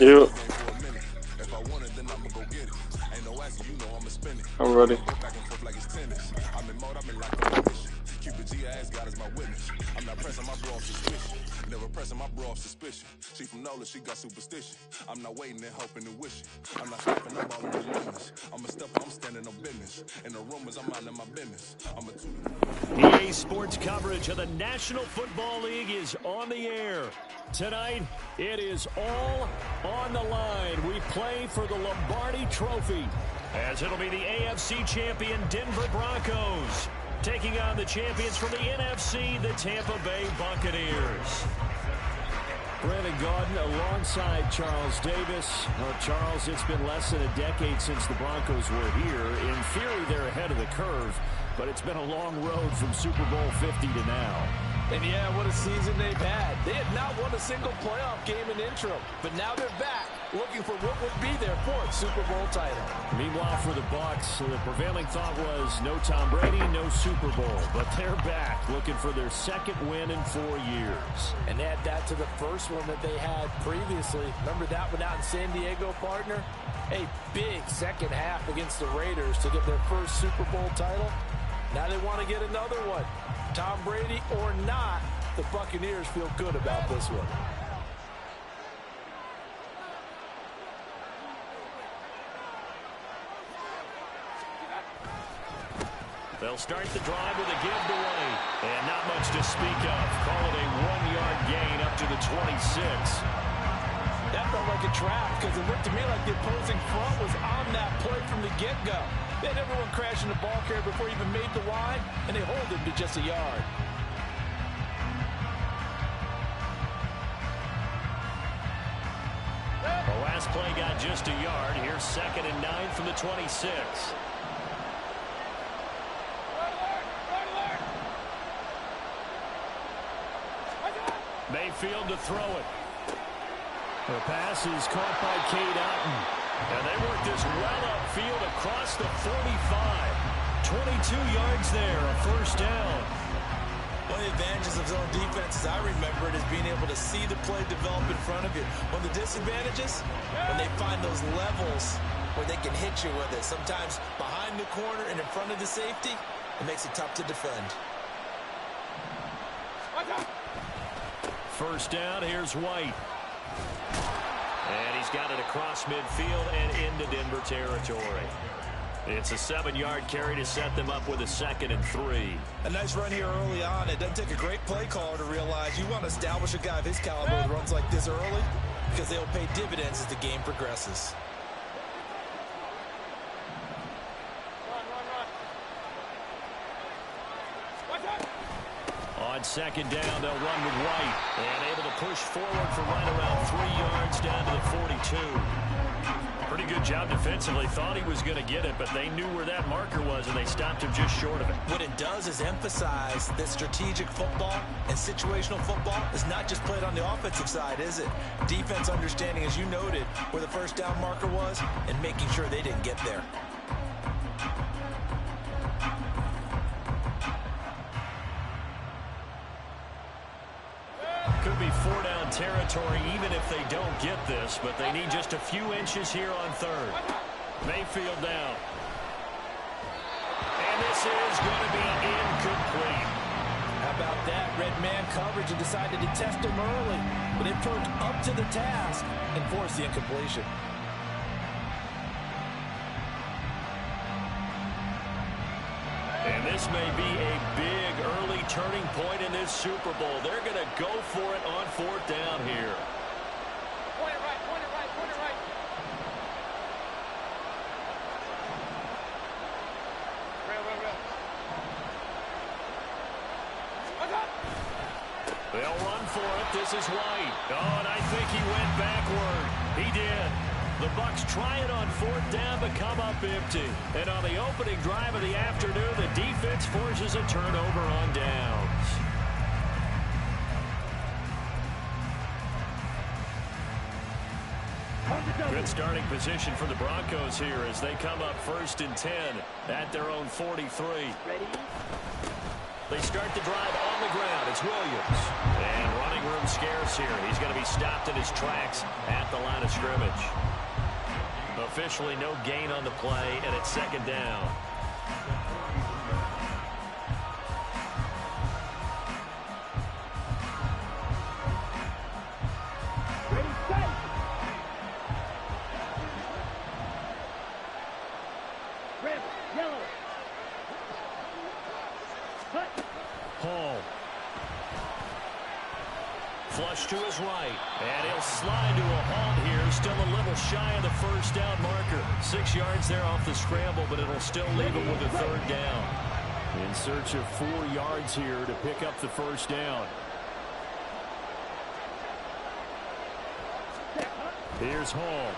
Yeah. I'm ready. Never pressing my bro off suspicion. She from Nola, she got superstition. I'm not waiting and hoping and wishing. I'm not stepping up all in the limits. I'm a stepper, I'm standing on business. In the rumors, I'm out in my business. I'm a two. EA Sports coverage of the National Football League is on the air. Tonight, it is all on the line. We play for the Lombardi Trophy, as it'll be the AFC champion Denver Broncos taking on the champions from the NFC, the Tampa Bay Buccaneers. Brandon Gaudin alongside Charles Davis. Charles, it's been less than a decade since the Broncos were here. In theory, they're ahead of the curve, but it's been a long road from Super Bowl 50 to now. And yeah, what a season they've had. They had not won a single playoff game in interim, but now they're back looking for what would be their fourth Super Bowl title. Meanwhile, for the Bucs, the prevailing thought was no Tom Brady, no Super Bowl, but they're back looking for their second win in 4 years. And add that to the first one that they had previously. Remember that one out in San Diego, partner? A big second half against the Raiders to get their first Super Bowl title. Now they want to get another one. Tom Brady or not, the Buccaneers feel good about this one. They'll start the drive with a give away. And not much to speak of. Call it a 1-yard gain up to the 26. That felt like a trap because it looked to me like the opposing front was on that play from the get-go. They had everyone crashing the ball carrier before he even made the line, and they hold him to just a yard. The last play got just a yard. Here's 2nd and 9 from the 26. Mayfield to throw it. The pass is caught by Cade Otton. And they work this well upfield across the 45. 22 yards there, a first down. One of the advantages of zone defense, as I remember it, is being able to see the play develop in front of you. One of the disadvantages, when they find those levels where they can hit you with it. Sometimes behind the corner and in front of the safety, it makes it tough to defend. First down, here's White. And he's got it across midfield and into Denver territory. It's a 7-yard carry to set them up with a 2nd and 3. A nice run here early on. It doesn't take a great play caller to realize you want to establish a guy of his caliber that runs like this early because they'll pay dividends as the game progresses. On 2nd down, they'll run with White. And able to push forward for right around 3 yards down to the 42. Pretty good job defensively. Thought he was going to get it, but they knew where that marker was, and they stopped him just short of it. What it does is emphasize that strategic football and situational football is not just played on the offensive side, is it? Defense understanding, as you noted, where the first down marker was and making sure they didn't get there. Could be 4-down territory even if they don't get this, but they need just a few inches here on 3rd. Mayfield down. And this is going to be incomplete. How about that? Red man coverage and decided to test him early, but it proved up to the task and forced the incompletion. And this may be a big early turning point in this Super Bowl. They're going to go for it on 4th down here. Point it right, point it right, point it right. Real. They'll run for it. This is White. Oh, and I think he went backward. He did. The Bucs try it on 4th down, but come up empty. And on the opening drive of the afternoon, the defense forces a turnover on downs. Good starting position for the Broncos here as they come up 1st and 10 at their own 43. Ready? They start the drive on the ground. It's Williams. And running running room scarce here. He's going to be stopped in his tracks at the line of scrimmage. Officially no gain on the play, and it's second down. Ready, set. Red, yellow. Cut. Hall. Flush to his right, and he'll slide to a halt here. Still a little shy of the first down marker. 6 yards there off the scramble, but it'll still leave him with a third down. In search of 4 yards here to pick up the first down. Here's Hall.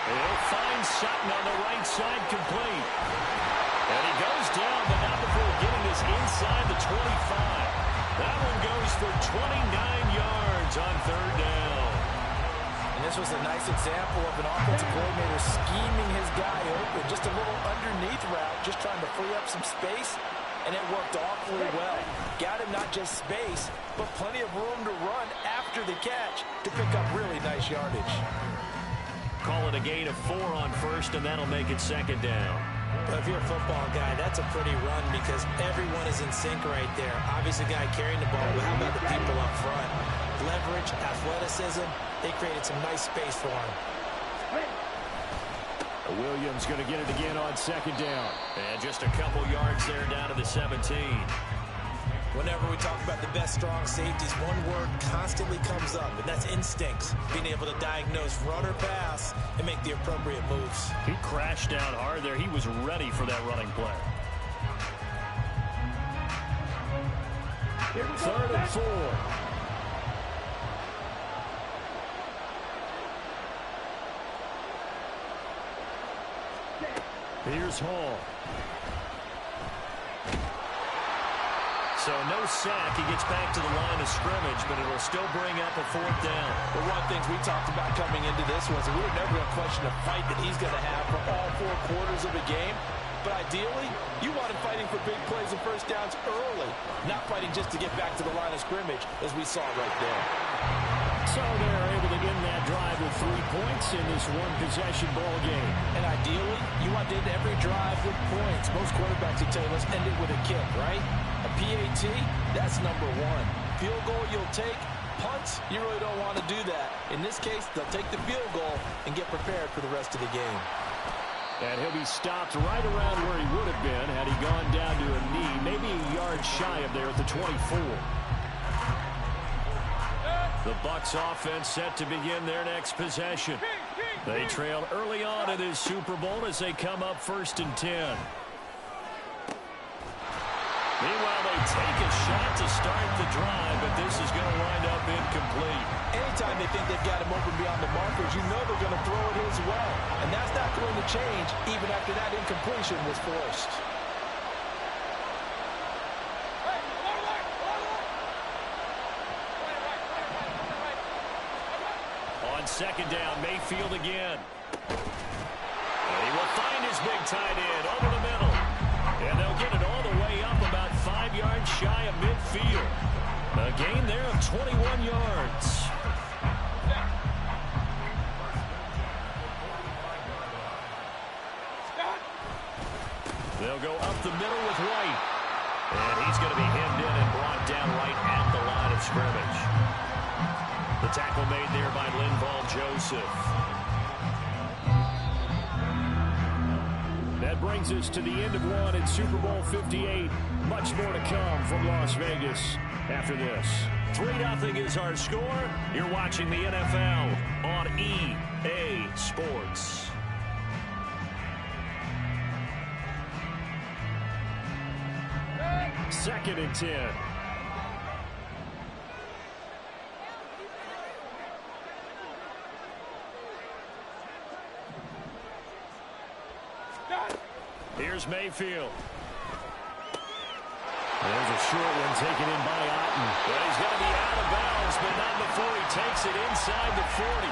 He'll find Sutton on the right side, complete. And he goes down, but not before getting this inside the 25. That one goes for 29 yards on third down. And this was a nice example of an offensive coordinator scheming his guy open. Just a little underneath route, just trying to free up some space. And it worked awfully well. Got him not just space, but plenty of room to run after the catch to pick up really nice yardage. Call it a gain of 4 on first, and that'll make it second down. Well, if you're a football guy, that's a pretty run because everyone is in sync right there. Obviously, the guy carrying the ball, but how about the people up front? Leverage, athleticism, they created some nice space for him. Williams going to get it again on second down. And just a couple yards there down to the 17. Whenever we talk about the best strong safeties, one word constantly comes up, and that's instincts. Being able to diagnose run or pass and make the appropriate moves. He crashed down hard there. He was ready for that running play. 3rd and 4. Here's Hall. So no sack. He gets back to the line of scrimmage, but it'll still bring up a 4th down. But one of the things we talked about coming into this was that we were never going to question a fight that he's going to have for all 4 quarters of a game. But ideally, you want him fighting for big plays and first downs early, not fighting just to get back to the line of scrimmage, as we saw right there. So they're able to end that drive with 3 points in this one-possession ball game. And ideally, you want to end every drive with points. Most quarterbacks will tell you, let's end it with a kick, right? A PAT, that's number 1. Field goal you'll take. Punts, you really don't want to do that. In this case, they'll take the field goal and get prepared for the rest of the game. And he'll be stopped right around where he would have been had he gone down to a knee, maybe a yard shy of there at the 24. The Bucs offense set to begin their next possession. They trail early on in this Super Bowl as they come up 1st and 10. Meanwhile, they take a shot to start the drive, but this is going to wind up incomplete. Anytime they think they've got him open beyond the markers, you know they're going to throw it his way. And that's not going to change even after that incompletion was forced. On second down, Mayfield again. And he will find his big tight end over the middle. And they'll get it all the way up about 5 yards shy of midfield. A gain there of 21 yards. They'll go up the middle with White. And he's going to be hemmed in and brought down right at the line of scrimmage. The tackle made there by Linval Joseph. That brings us to the end of one in Super Bowl 58. Much more to come from Las Vegas after this. 3-0 is our score. You're watching the NFL on EA Sports. Second and 10. Here's Mayfield. There's a short one taken in by Otten. But he's going to be out of bounds, but not before he takes it inside the 40.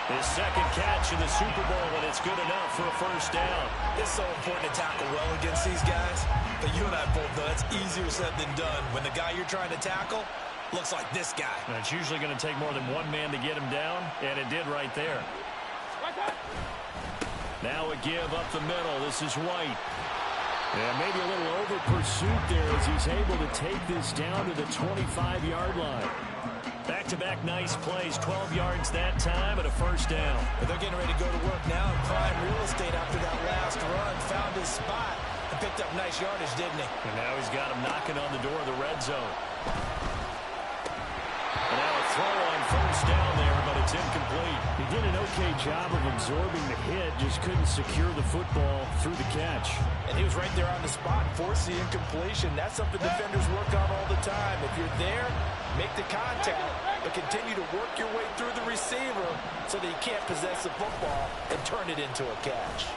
His second catch in the Super Bowl, and it's good enough for a first down. It's so important to tackle well against these guys. But you and I both know that's easier said than done when the guy you're trying to tackle looks like this guy. And it's usually going to take more than one man to get him down, and it did right there. Now a give up the middle. This is White. And maybe a little over pursuit there as he's able to take this down to the 25-yard line. Back-to-back nice plays, 12 yards that time, and a first down. But they're getting ready to go to work now in prime real estate after that last run. Found his spot and picked up nice yardage, didn't he? And now he's got him knocking on the door of the red zone. And now a throw on first down there, but it's incomplete. He did an okay job of absorbing the hit, just couldn't secure the football through the catch. And he was right there on the spot and forced the incompletion. That's something defenders work on all the time. If you're there, make the contact, but continue to work your way through the receiver so that you can't possess the football and turn it into a catch.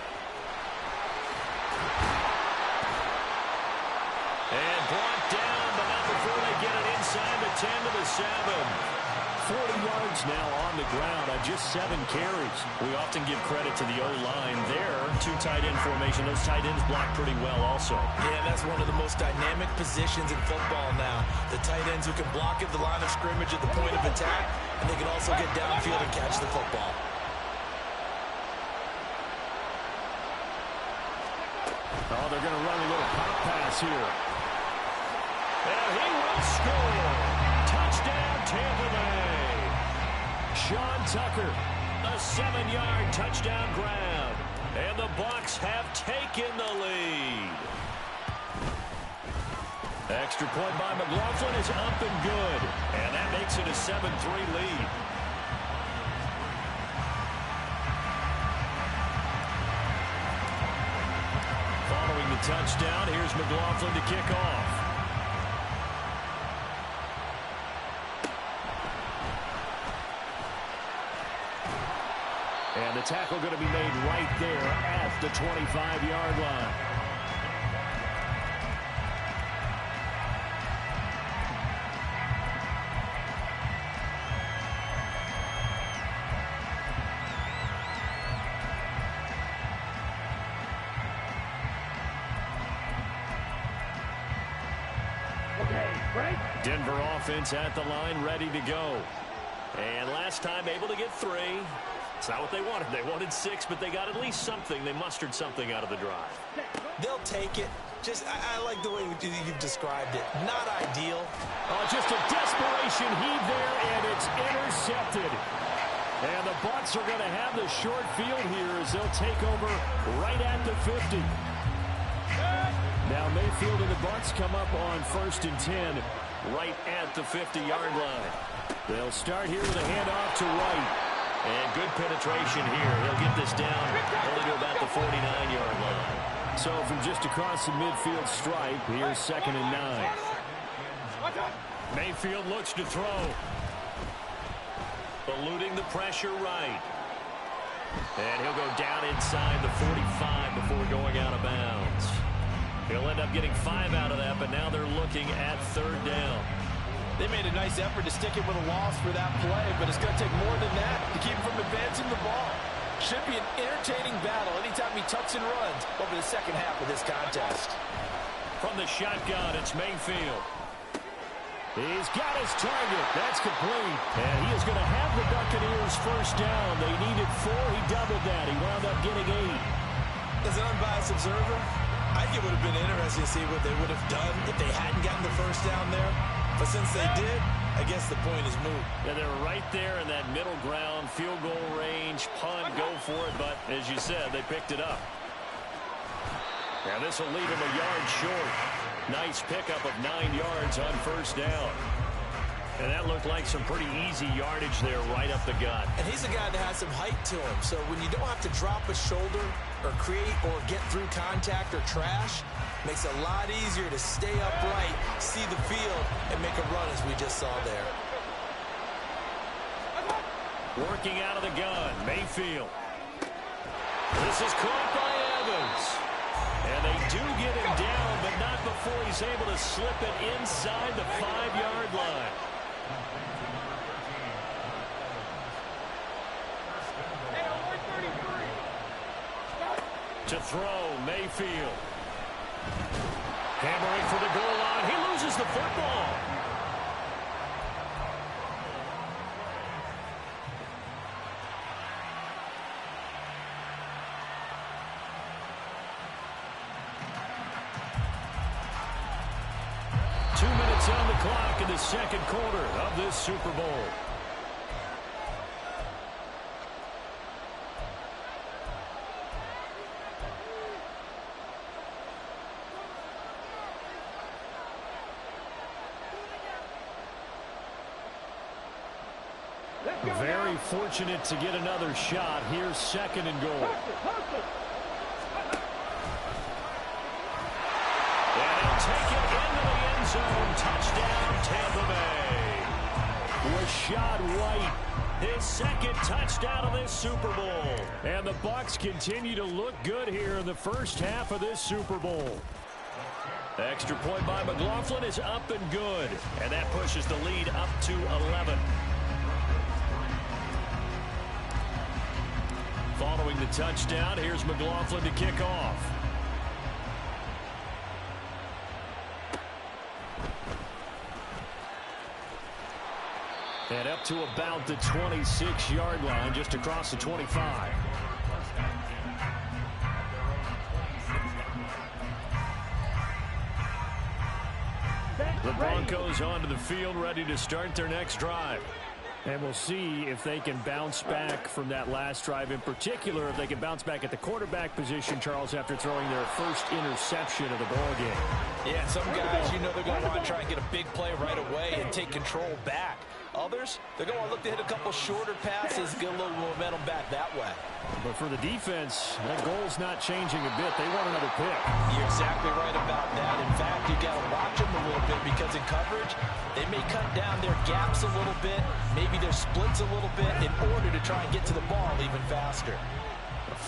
And brought down, but not before they get it inside the 10 to the 7. 40 yards now on the ground on just 7 carries. We often give credit to the O-line there. 2 tight end formation. Those tight ends block pretty well also. Yeah, that's one of the most dynamic positions in football now. The tight ends who can block at the line of scrimmage at the point of attack, and they can also get downfield and catch the football. Oh, they're going to run a little pop pass here. And he will score. Touchdown, Tampa Bay. Sean Tucker, a 7-yard touchdown grab. And the Bucs have taken the lead. Extra point by McLaughlin is up and good. And that makes it a 7-3 lead. Following the touchdown, here's McLaughlin to kick off. And the tackle going to be made right there at the 25-yard line. Denver offense at the line, ready to go. And last time able to get 3. It's not what they wanted. They wanted 6, but they got at least something. They mustered something out of the drive. They'll take it. I like the way you've described it. Not ideal. Oh, just a desperation heave there, and it's intercepted. And the Bucs are going to have the short field here as they'll take over right at the 50. Now Mayfield and the Bucs come up on 1st and 10 right at the 50-yard line. They'll start here with a handoff to White. And good penetration here. He'll get this down only to about the 49-yard line. So from just across the midfield stripe, here's 2nd and 9. Mayfield looks to throw. Eluding the pressure right. And he'll go down inside the 45 before going out of bounds. He'll end up getting 5 out of that, but now they're looking at 3rd down. They made a nice effort to stick it with a loss for that play, but it's going to take more than that to keep him from advancing the ball. Should be an entertaining battle anytime he tucks and runs over the second half of this contest. From the shotgun, it's Mayfield. He's got his target. That's complete. And he is going to have the Buccaneers first down. They needed 4. He doubled that. He wound up getting 8. As an unbiased observer, I think it would have been interesting to see what they would have done if they hadn't gotten the first down there. But since they did, I guess the point is moot. Yeah, they're right there in that middle ground, field goal range, punt, go for it. But as you said, they picked it up. Now this will leave him a yard short. Nice pickup of 9 yards on first down. And that looked like some pretty easy yardage there right up the gut. And he's a guy that has some height to him. So when you don't have to drop a shoulder or create or get through contact or trash, makes it a lot easier to stay upright, see the field, and make a run as we just saw there. Working out of the gun, Mayfield. This is caught by Evans. And they do get him down, but not before he's able to slip it inside the 5-yard line. To throw, Mayfield. Hammering for the goal line. He loses the football. On the clock in the second quarter of this Super Bowl. Very fortunate to get another shot. Here's second and goal. And he'll take it into the end zone. Touchdown, Tampa Bay. Rashad White, his second touchdown of this Super Bowl. And the Bucs continue to look good here in the first half of this Super Bowl. Extra point by McLaughlin is up and good. And that pushes the lead up to 11. Following the touchdown, here's McLaughlin to kick off. And up to about the 26-yard line, just across the 25. The Broncos onto the field, ready to start their next drive. And we'll see if they can bounce back from that last drive. In particular, if they can bounce back at the quarterback position, Charles, after throwing their first interception of the ball game. Yeah, some guys, you know, they're going to want to try and get a big play right away and take control back. Others, they're going to look to hit a couple shorter passes, get a little momentum back that way. But for the defense, that goal's not changing a bit. They want another pick. You're exactly right about that. In fact, you got to watch them a little bit because in coverage, they may cut down their gaps a little bit, maybe their splits a little bit in order to try and get to the ball even faster.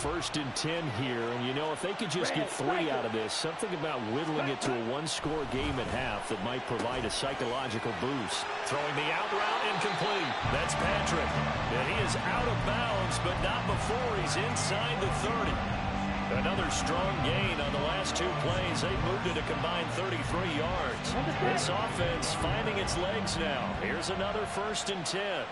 First and 10 here, and you know, if they could just get 3 out of this, something about whittling it to a one-score game at half that might provide a psychological boost. Throwing the out route incomplete. That's Patrick. And he is out of bounds, but not before he's inside the 30. Another strong gain on the last 2 plays. They moved it a combined 33 yards. This offense finding its legs now. Here's another first and 10.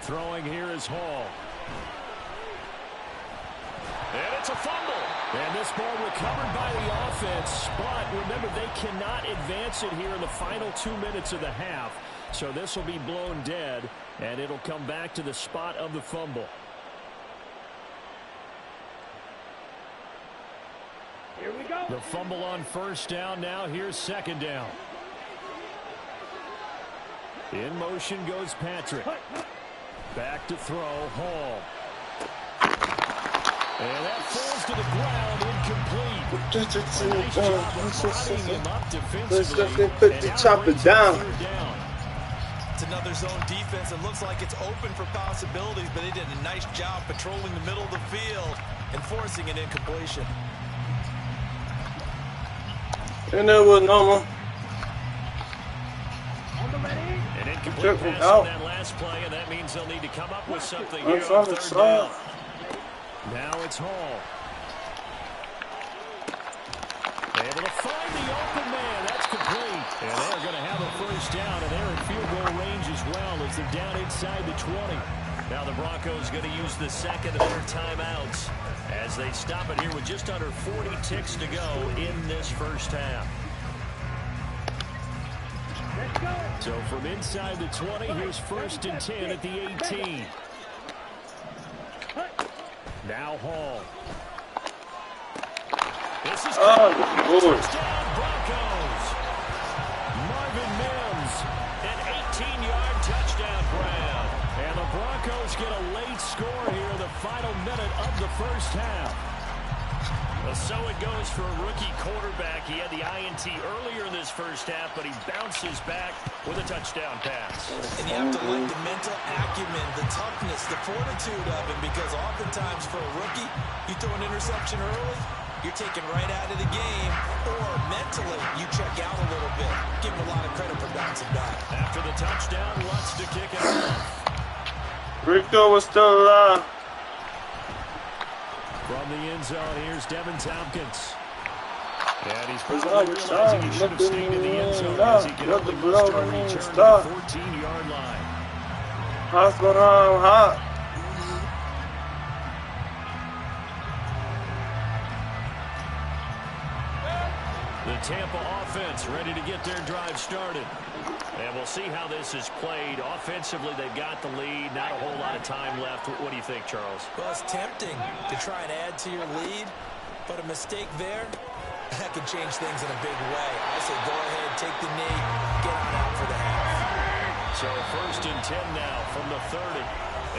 Throwing here is Hall. And it's a fumble. And this ball recovered by the offense. But remember, they cannot advance it here in the final 2 minutes of the half. So this will be blown dead, and it'll come back to the spot of the fumble. Here we go. The fumble on first down. Now here's second down. In motion goes Patrick. Back to throw, Hall. And that falls to the ground, incomplete. Let's definitely put the chopper down. It's another zone defense. It looks like it's open for possibilities, but they did a nice job patrolling the middle of the field and forcing an incompletion. And that was normal. An incomplete pass on that last play, and that means they'll need to come up with something here on third down. Now it's Hall. Able to find the open man. That's complete. And they're going to have a first down, and they're in field goal range as well as they're down inside the 20. Now the Broncos going to use the second of their timeouts as they stop it here with just under 40 ticks to go in this first half. So from inside the 20, here's first and 10 at the 18. Now Hall. This is touchdown Broncos. Marvin Mims, an 18-yard touchdown grab. And the Broncos get a late score here in the final minute of the first half. Well, so it goes for a rookie quarterback. He had the INT earlier in this first half, but he bounces back with a touchdown pass. And you have to like the mental acumen, the toughness, the fortitude of him, because oftentimes for a rookie, you throw an interception early, you're taken right out of the game, or mentally, you check out a little bit. Give him a lot of credit for bouncing back. After the touchdown, wants to kick it off. Rico was still alive. From the end zone, here's Devin Tompkins. And he's probably All the realizing he time, should have stayed in the end zone nothing as he can nothing only below start when he return to the stop. 14-yard line. Hot's going on, hot. The Tampa offense ready to get their drive started. And we'll see how this is played. Offensively, they've got the lead. Not a whole lot of time left. What do you think, Charles? Well, it's tempting to try and add to your lead, but a mistake there, that could change things in a big way. I say go ahead, take the knee, get on out for the half. So 1st and 10 now from the 30.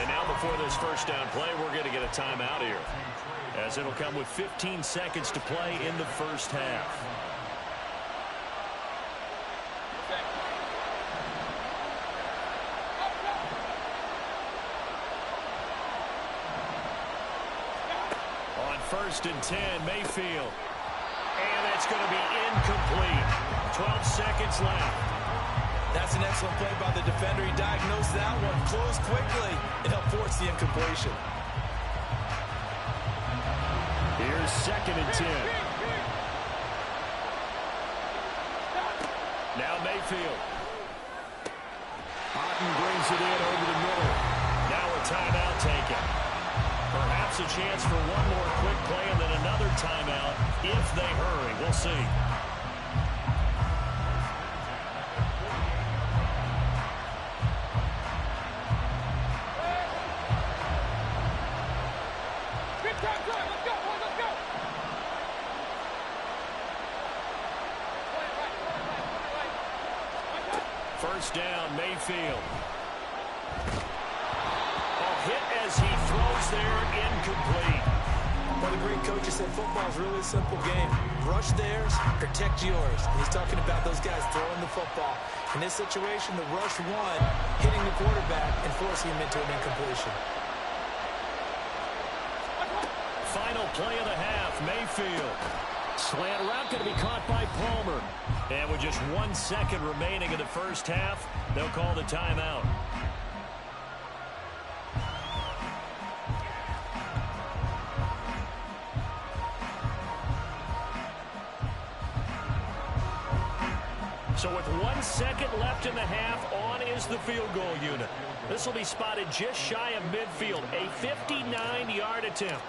And now before this first down play, we're going to get a timeout here, as it'll come with 15 seconds to play in the first half. On 1st and 10, Mayfield. And that's going to be incomplete. 12 seconds left. That's an excellent play by the defender. He diagnosed that one, closed quickly, and helped force the incompletion. Here's 2nd and 10. Now Mayfield. Otten brings it in over the middle. Now a timeout taken. Perhaps a chance for one more quick play and then another timeout if they hurry. We'll see. First down, Mayfield. A hit as he throws there, incomplete. One of the great coaches said football is really a simple game. Rush theirs, protect yours. And he's talking about those guys throwing the football. In this situation, the rush one, hitting the quarterback and forcing him into an incompletion. Final play of the half, Mayfield. Slant route going to be caught by Palmer. And with just 1 second remaining in the first half, they'll call the timeout. So with 1 second left in the half, on is the field goal unit. This will be spotted just shy of midfield, a 59-yard attempt.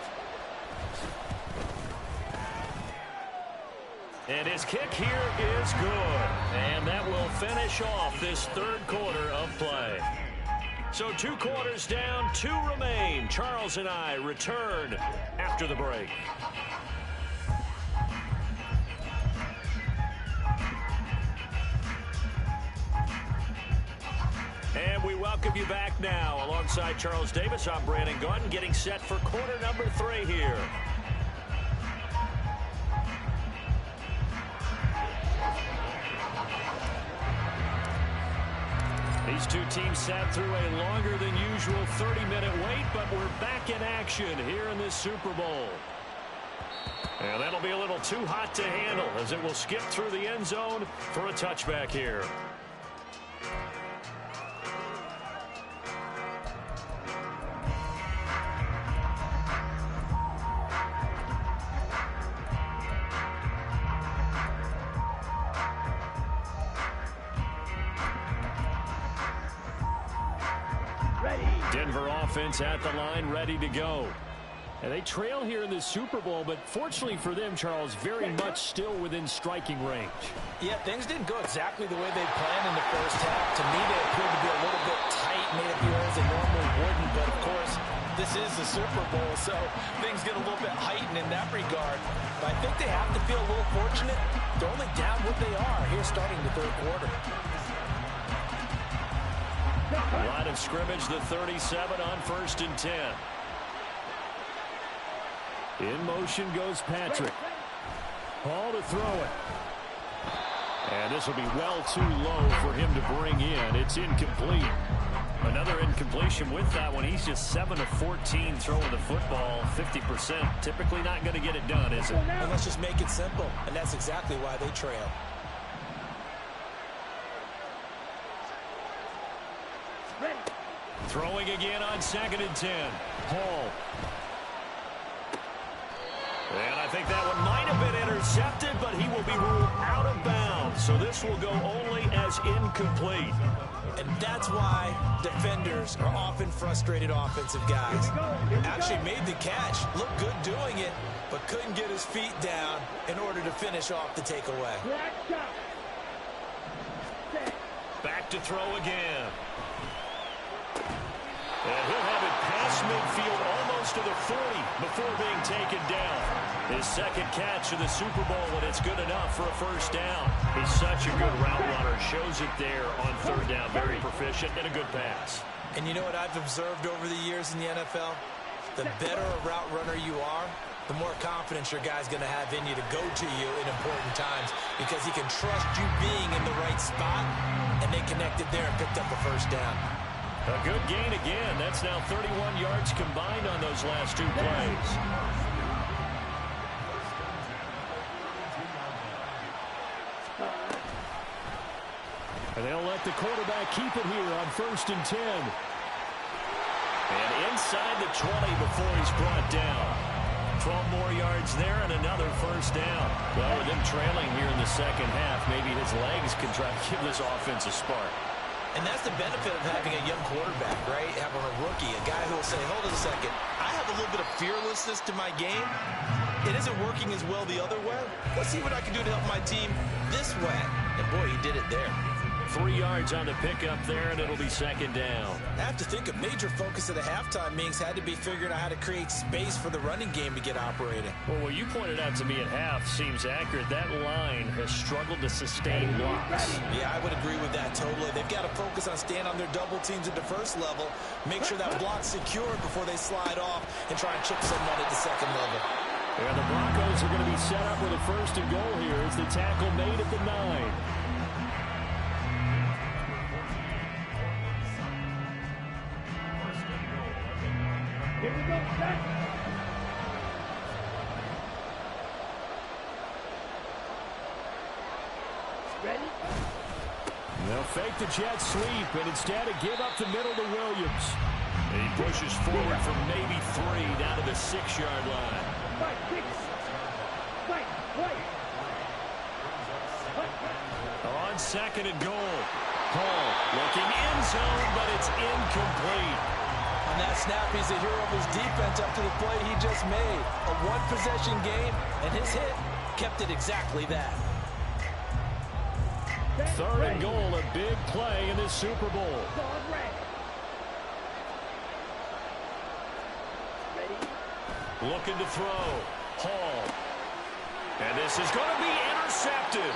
And his kick here is good. And that will finish off this third quarter of play. So 2 quarters down, 2 remain. Charles and I return after the break. And we welcome you back now. Alongside Charles Davis, I'm Brandon Gunn, getting set for quarter number 3 here. These two teams sat through a longer than usual 30-minute wait, but we're back in action here in this Super Bowl. And that'll be a little too hot to handle as it will skip through the end zone for a touchback here. Denver offense at the line, ready to go. And they trail here in the Super Bowl, but fortunately for them, Charles, very much still within striking range. Yeah, things didn't go exactly the way they planned in the first half. To me, they appeared to be a little bit tight, made a few errors they normally wouldn't. But, of course, this is the Super Bowl, so things get a little bit heightened in that regard. But I think they have to feel a little fortunate. They're only down what they are here starting the third quarter. Line of scrimmage, the 37 on 1st and 10. In motion goes Patrick. Ball to throw it. And this will be well too low for him to bring in. It's incomplete. Another incompletion with that one. He's just 7 of 14 throwing the football, 50%. Typically not going to get it done, is it? And let's just make it simple. And that's exactly why they trail. Throwing again on 2nd and 10. Hall. And I think that one might have been intercepted, but he will be ruled out of bounds. So this will go only as incomplete. And that's why defenders are often frustrated offensive guys. Actually made the catch, looked good doing it, but couldn't get his feet down in order to finish off the takeaway. Back to throw again. And he'll have it past midfield almost to the 40 before being taken down. His second catch of the Super Bowl, and it's good enough for a first down. He's such a good route runner. Shows it there on 3rd down. Very proficient and a good pass. And you know what I've observed over the years in the NFL? The better a route runner you are, the more confidence your guy's going to have in you to go to you in important times because he can trust you being in the right spot, and they connected there and picked up a first down. A good gain again. That's now 31 yards combined on those last 2 plays. And they'll let the quarterback keep it here on 1st and 10. And inside the 20 before he's brought down. 12 more yards there and another first down. Well, with them trailing here in the second half, maybe his legs can try to give this offense a spark. And that's the benefit of having a young quarterback, right? Having a rookie, a guy who will say, hold on a second, I have a little bit of fearlessness to my game. It isn't working as well the other way. Let's see what I can do to help my team this way. And boy, he did it there. 3 yards on the pickup there, and it'll be 2nd down. I have to think a major focus of the halftime meetings had to be figuring out how to create space for the running game to get operating. Well, what you pointed out to me at half seems accurate. That line has struggled to sustain blocks. Yeah, I would agree with that totally. They've got to focus on staying on their double teams at the first level, make sure that block's secured before they slide off and try and chip someone at the second level. And the Broncos are going to be set up with a 1st and goal here as the tackle made at the 9. Here we go, set. Ready? They'll fake the jet sweep and instead give up the middle to Williams. He pushes forward from maybe 3 down to the 6-yard line. Fight, 6. Fight, wait. On 2nd and goal. Hall looking end zone, but it's incomplete. On that snap, he's a hero of his defense up to the play he just made. A one-possession game, and his hit kept it exactly that. 3rd and goal, a big play in this Super Bowl. Looking to throw. Hall. And this is going to be intercepted.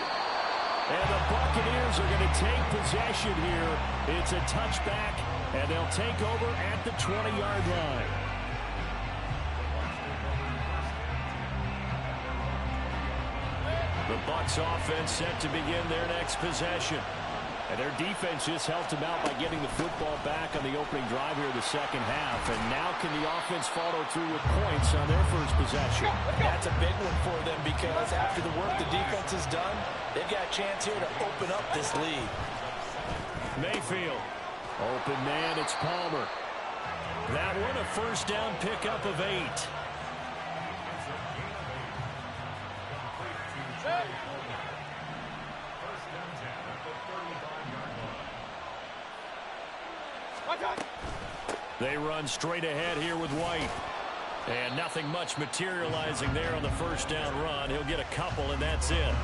And the Buccaneers are going to take possession here. It's a touchback, and they'll take over at the 20-yard line. The Bucs offense set to begin their next possession. And their defense just helped them out by getting the football back on the opening drive here in the second half. And now can the offense follow through with points on their first possession? That's a big one for them because after the work the defense has done, they've got a chance here to open up this lead. Mayfield. Open man, it's Palmer. That one a first down pickup of 8. They run straight ahead here with White. And nothing much materializing there on the first down run. He'll get a couple, and that's it.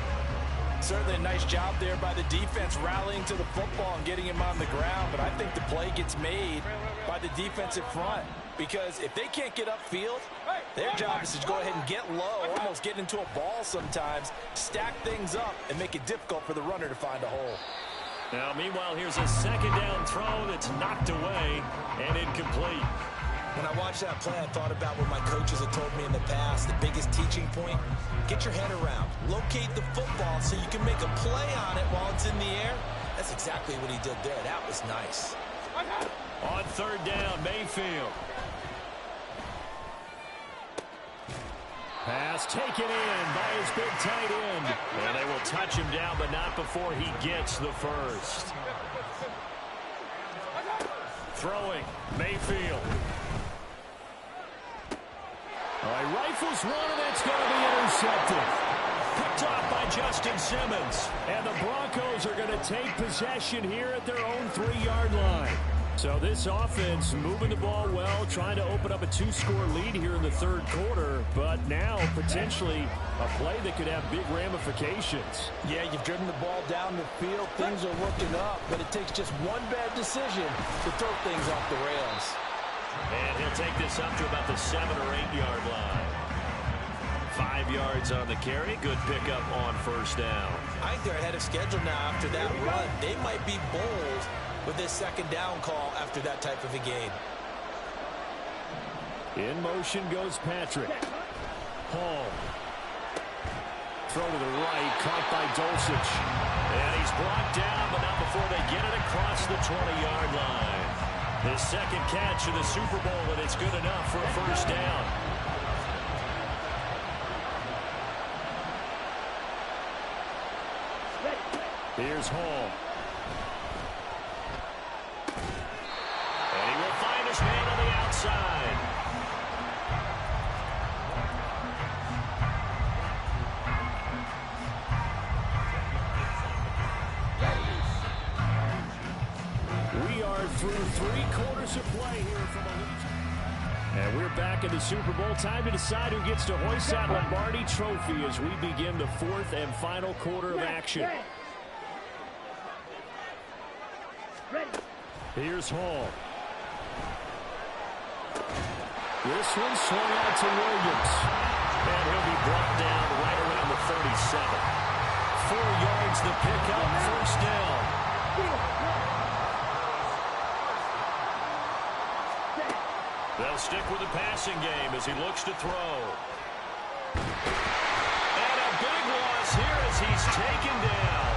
Certainly a nice job there by the defense rallying to the football and getting him on the ground. But I think the play gets made by the defensive front. Because if they can't get upfield, their job is to go ahead and get low, almost get into a ball sometimes, stack things up, and make it difficult for the runner to find a hole. Now, meanwhile, here's a second down throw that's knocked away and incomplete. When I watched that play, I thought about what my coaches have told me in the past. The biggest teaching point, get your head around. Locate the football so you can make a play on it while it's in the air. That's exactly what he did there. That was nice. On third down, Mayfield. Pass taken in by his big tight end. And they will touch him down, but not before he gets the first. Throwing, Mayfield. All right, rifles one, and that's going to be intercepted. Picked off by Justin Simmons. And the Broncos are going to take possession here at their own 3-yard line. So this offense moving the ball well, trying to open up a 2-score lead here in the third quarter, but now potentially a play that could have big ramifications. Yeah, you've driven the ball down the field. Things are looking up, but it takes just one bad decision to throw things off the rails. And he'll take this up to about the 7- or 8-yard line. 5 yards on the carry. Good pickup on first down. I think they're ahead of schedule now after that run. They might be bold with this second down call after that type of a game. In motion goes Patrick. Hall. Throw to the right, caught by Dulcich. And he's brought down, but not before they get it across the 20-yard line. His second catch of the Super Bowl, and it's good enough for a first down. Here's Hall. And he will find his man on the outside. We are through 3 quarters of play here from Allegiant. And we're back in the Super Bowl. Time to decide who gets to hoist that Lombardi trophy as we begin the 4th and final quarter of action. Here's Hall. This one swung out to Williams. And he'll be brought down right around the 37. 4 yards the pickup, first down. They'll stick with the passing game as he looks to throw. And a big loss here as he's taken down.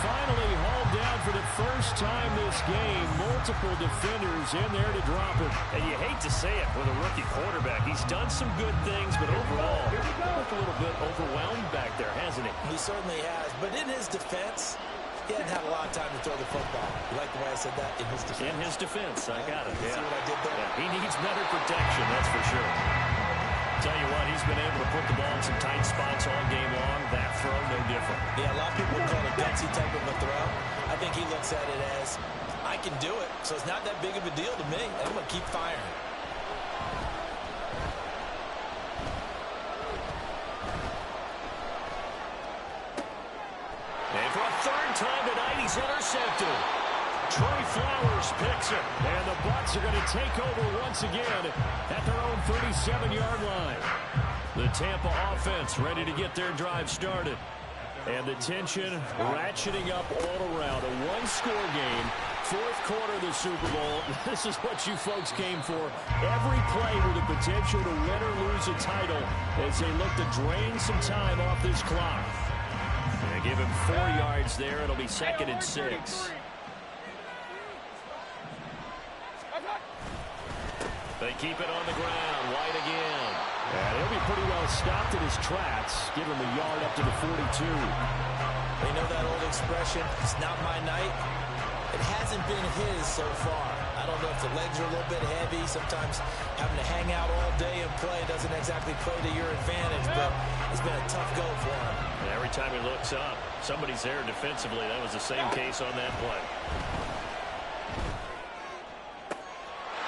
Finally hauled down for the first time this game. Multiple defenders in there to drop him. And you hate to say it with a rookie quarterback. He's done some good things, but overall, he looked a little bit overwhelmed back there, hasn't he? He certainly has. But in his defense, he hadn't had a lot of time to throw the football. You like the way I said that? In his defense. In his defense, I got it. See what I did there? Yeah, he needs better protection, that's for sure. Tell you what, he's been able to put the ball in some tight spots all game long. That throw, no different. Yeah, a lot of people would call it a gutsy type of a throw. I think he looks at it as, I can do it, so it's not that big of a deal to me. I'm going to keep firing. And for a 3rd time tonight, he's intercepted. Troy Flowers picks it, and the Bucs are going to take over once again at their own 37-yard line. The Tampa offense ready to get their drive started. And the tension ratcheting up all around. A 1-score game, 4th quarter of the Super Bowl. This is what you folks came for. Every play with the potential to win or lose a title as they look to drain some time off this clock. And they give him 4 yards there. It'll be 2nd and 6. They keep it on the ground. White again. And he'll be pretty well stopped in his tracks. Give him a yard up to the 42. They know that old expression, it's not my night. It hasn't been his so far. I don't know if the legs are a little bit heavy. Sometimes having to hang out all day and play doesn't exactly play to your advantage, but it's been a tough go for him. And every time he looks up, somebody's there defensively. That was the same case on that play.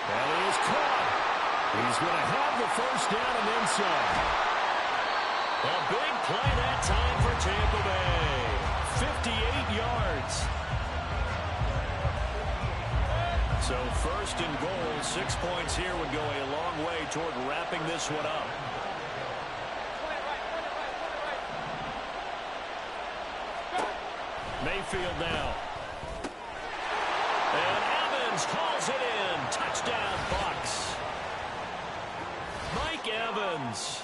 That is caught. He's going to have the first down and then some. A big play that time for Tampa Bay. 58 yards. So 1st and goal, 6 points here would go a long way toward wrapping this one up. Mayfield now. And Evans calls it in. Touchdown, Bucs. Mike Evans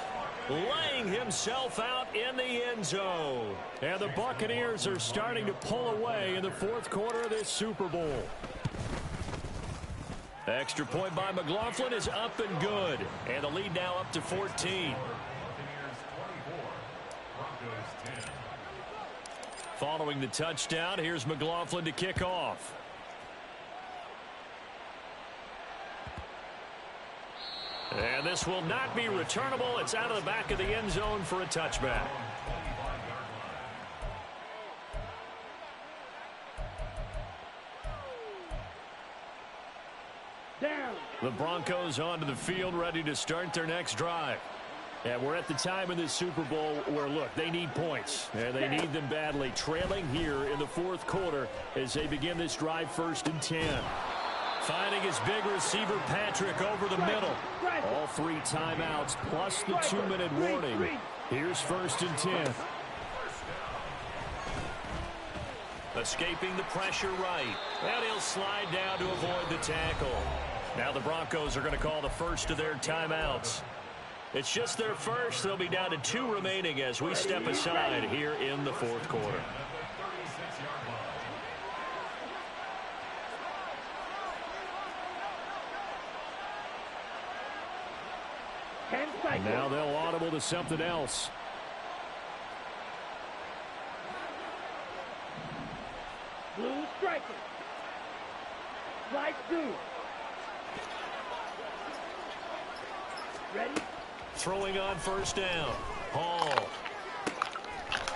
laying himself out in the end zone. And the Buccaneers are starting to pull away in the 4th quarter of this Super Bowl. Extra point by McLaughlin is up and good. And the lead now up to 14. Following the touchdown, here's McLaughlin to kick off. And this will not be returnable. It's out of the back of the end zone for a touchback. Down. The Broncos onto the field, ready to start their next drive. And we're at the time in this Super Bowl where, look, they need points. And they need them badly. Trailing here in the fourth quarter as they begin this drive 1st and 10. Finding his big receiver, Patrick, over the middle. All 3 timeouts plus the 2-minute warning. Here's 1st and 10. Escaping the pressure right. And he'll slide down to avoid the tackle. Now the Broncos are going to call the first of their timeouts. It's just their first. They'll be down to 2 remaining as we step aside here in the fourth quarter. Now they'll audible to something else. Blue striker. Slide 2. Ready? Throwing on 1st down. Hall.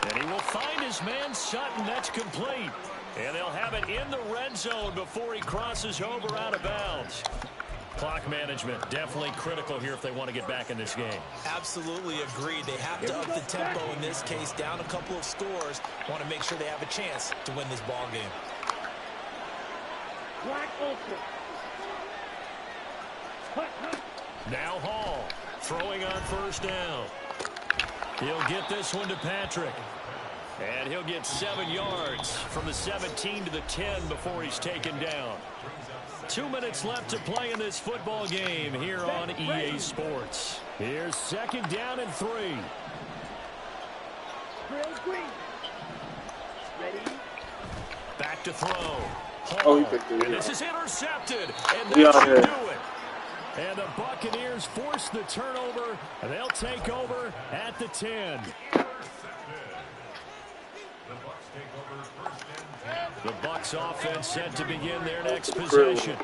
And he will find his man Sutton. That's complete. And they'll have it in the red zone before he crosses over out of bounds. Clock management definitely critical here if they want to get back in this game. Absolutely agreed. They have to up the tempo in this case, down a couple of scores. Want to make sure they have a chance to win this ball game. Black ultra. Now Hall throwing on 1st down. He'll get this one to Patrick. And he'll get 7 yards from the 17 to the 10 before he's taken down. 2 minutes left to play in this football game here on EA Sports. Here's 2nd down and 3. Ready? Back to throw. Hall. Oh, he picked it. And this is intercepted. And that should do it. And the Buccaneers force the turnover. And they'll take over at the 10. The Bucs offense set to begin their next possession.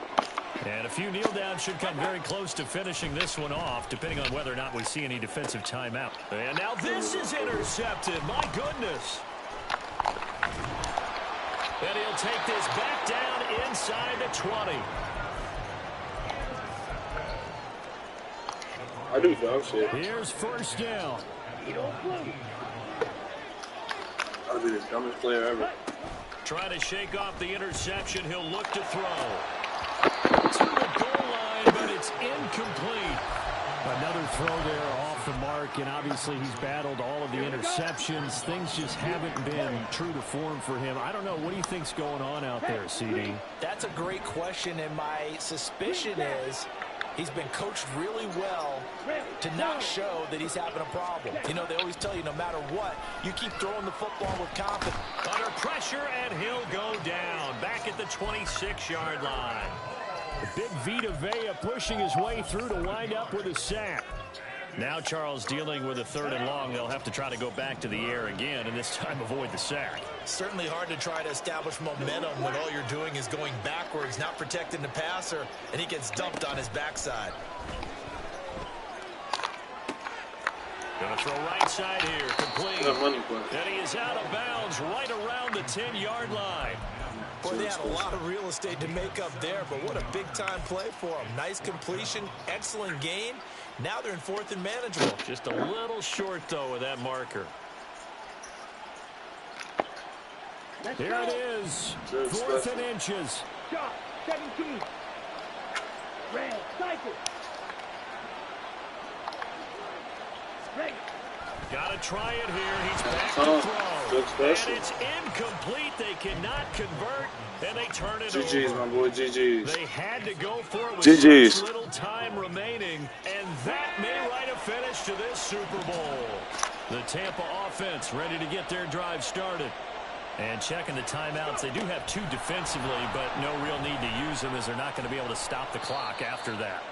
And a few kneel downs should come very close to finishing this one off, depending on whether or not we see any defensive timeout. And now this is intercepted. My goodness. And he'll take this back down inside the 20. I do dog shit. Here's 1st down. I'll be the dumbest player ever. Trying to shake off the interception. He'll look to throw. To the goal line, but it's incomplete. Another throw there off the mark, and obviously he's battled all of the interceptions. Things just haven't been true to form for him. I don't know. What do you think's going on out there, CD? That's a great question, and my suspicion is he's been coached really well to not show that he's having a problem. You know, they always tell you no matter what, you keep throwing the football with confidence. Under pressure, and he'll go down. Back at the 26-yard line. Big Vita Vea pushing his way through to wind up with a sack. Now Charles dealing with a 3rd and long. They'll have to try to go back to the air again, and this time avoid the sack. Certainly hard to try to establish momentum when all you're doing is going backwards, not protecting the passer, and he gets dumped on his backside. Going to throw right side here, complete. And he is out of bounds right around the 10-yard line. Boy, they had a lot of real estate to make up there, but what a big-time play for them. Nice completion, excellent gain. Now they're in 4th and manageable. Just a little short, though, with that marker. Here it is, 4th and inches. Shot, 17. Red, cycle. Ready. Got to try it here. He's back to throw. And it's incomplete. They cannot convert, and they turn it GG's, over. my boy, GG's. They had to go for it with GG's. such little time remaining, and that may write a finish to this Super Bowl. The Tampa offense ready to get their drive started. And checking the timeouts, they do have 2 defensively, but no real need to use them as they're not going to be able to stop the clock after that.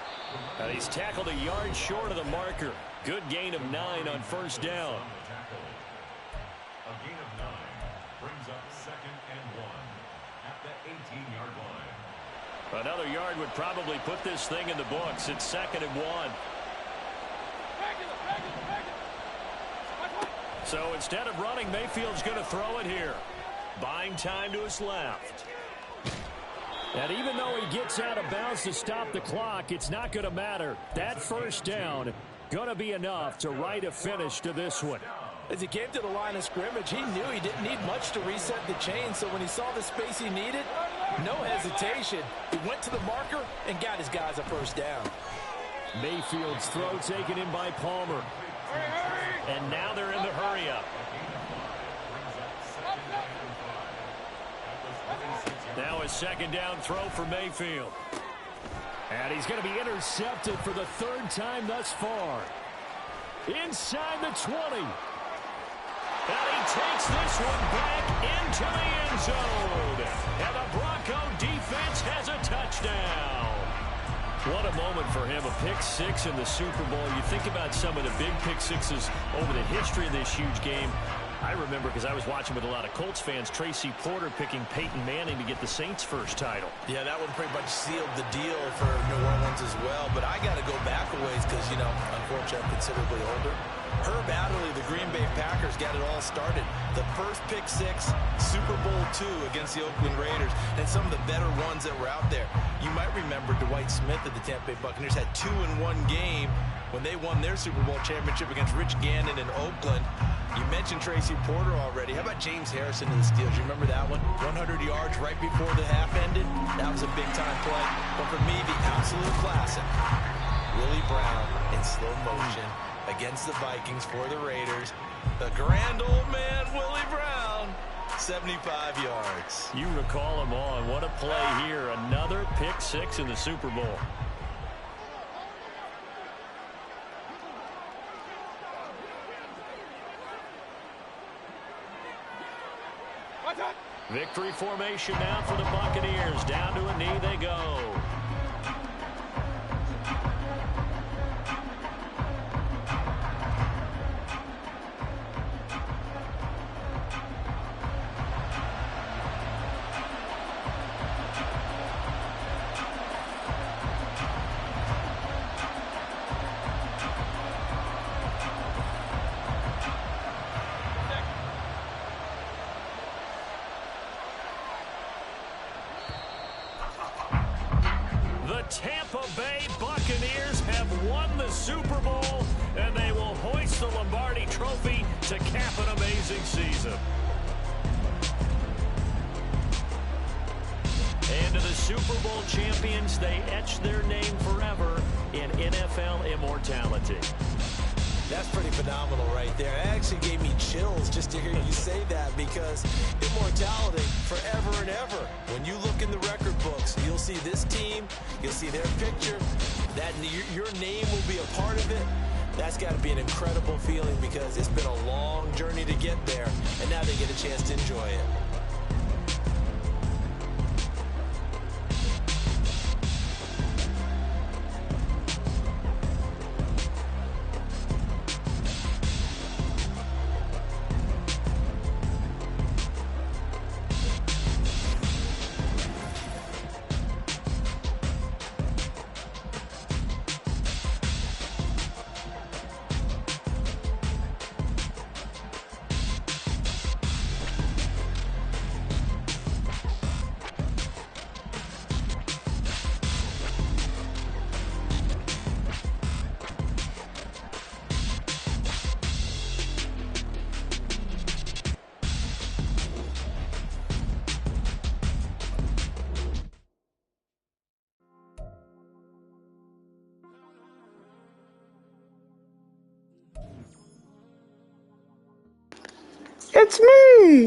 Now he's tackled a yard short of the marker. Good gain of 9 on 1st down. A gain of 9 brings up 2nd and 1 at the 18-yard line. Another yard would probably put this thing in the books. It's 2nd and 1. So instead of running, Mayfield's going to throw it here. Buying time to his left. And even though he gets out of bounds to stop the clock, it's not going to matter. That first down going to be enough to write a finish to this one. As he came to the line of scrimmage, he knew he didn't need much to reset the chain. So when he saw the space he needed, no hesitation. He went to the marker and got his guys a first down. Mayfield's throw taken in by Palmer. And now they're in the hurry-up. Now a 2nd down throw for Mayfield. And he's going to be intercepted for the 3rd time thus far. Inside the 20. And he takes this one back into the end zone. And the Bronco defense has a touchdown. What a moment for him, a pick 6 in the Super Bowl. You think about some of the big pick 6s over the history of this huge game. I remember, because I was watching with a lot of Colts fans, Tracy Porter picking Peyton Manning to get the Saints' first title. Yeah, that one pretty much sealed the deal for New Orleans as well. But I got to go back a ways because, you know, unfortunately I'm considerably older. Herb Adderley, the Green Bay Packers, got it all started. The first pick 6, Super Bowl II against the Oakland Raiders, and some of the better ones that were out there. You might remember Dwight Smith of the Tampa Bay Buccaneers had 2 in one game when they won their Super Bowl championship against Rich Gannon in Oakland. You mentioned Tracy Porter already. How about James Harrison in the Steelers? You remember that one? 100 yards right before the half ended. That was a big-time play. But for me, the absolute classic, Willie Brown in slow motion against the Vikings for the Raiders. The grand old man, Willie Brown, 75 yards. You recall him on. What a play here. Another pick 6 in the Super Bowl. Victory formation now for the Buccaneers. Down to a knee they go. Tampa Bay Buccaneers have won the Super Bowl, and they will hoist the Lombardi Trophy to cap an amazing season. And to the Super Bowl champions, they etch their name forever in NFL immortality. That's pretty phenomenal right there. It actually gave me chills just to hear you say that, because immortality forever and ever. When you look in the record books, you'll see this team, you'll see their picture, that your name will be a part of it. That's got to be an incredible feeling, because it's been a long journey to get there, and now they get a chance to enjoy it. It's me!